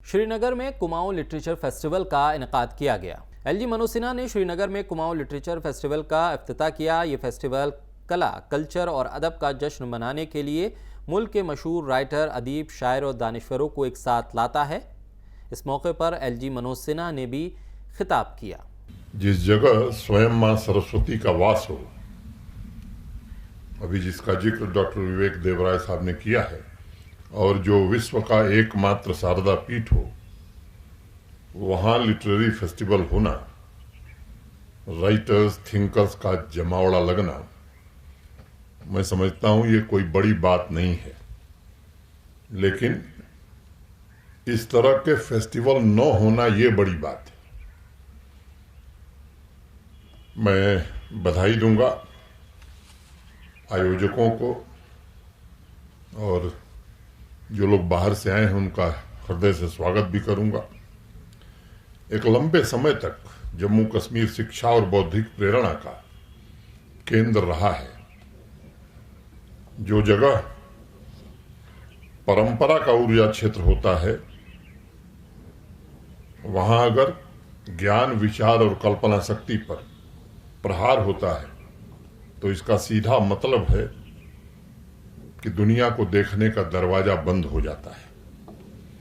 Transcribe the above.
श्रीनगर में Kumaon literature festival का इनेकाद किया गया। एलजी मनोज सिन्हा ने श्रीनगर में कुमाऊं लिटरेचर फेस्टिवल का इफ्तिताह किया। ये फेस्टिवल कला, कल्चर और अदब का जश्न मनाने के लिए मुल्क के मशहूर राइटर, अदीब, शायर और दानिश्वरों को एक साथ लाता है। इस मौके पर एलजी मनोज सिन्हा ने भी खिताब किया। जिस जगह स्वयं मां सरस्वती का वास हो, अभी जिसका जिक्र डॉक्टर विवेक देवराय साहब ने किया है, और जो विश्व का एकमात्र शारदा पीठ हो, वहां लिटरेरी फेस्टिवल होना, राइटर्स, थिंकर्स का जमावड़ा लगना, मैं समझता हूं ये कोई बड़ी बात नहीं है। लेकिन इस तरह के फेस्टिवल न होना ये बड़ी बात है। मैं बधाई दूंगा आयोजकों को, और जो लोग बाहर से आए हैं उनका हृदय से स्वागत भी करूंगा। एक लंबे समय तक जम्मू कश्मीर शिक्षा और बौद्धिक प्रेरणा का केंद्र रहा है। जो जगह परंपरा का ऊर्जा क्षेत्र होता है, वहां अगर ज्ञान, विचार और कल्पना शक्ति पर प्रहार होता है तो इसका सीधा मतलब है कि दुनिया को देखने का दरवाजा बंद हो जाता है।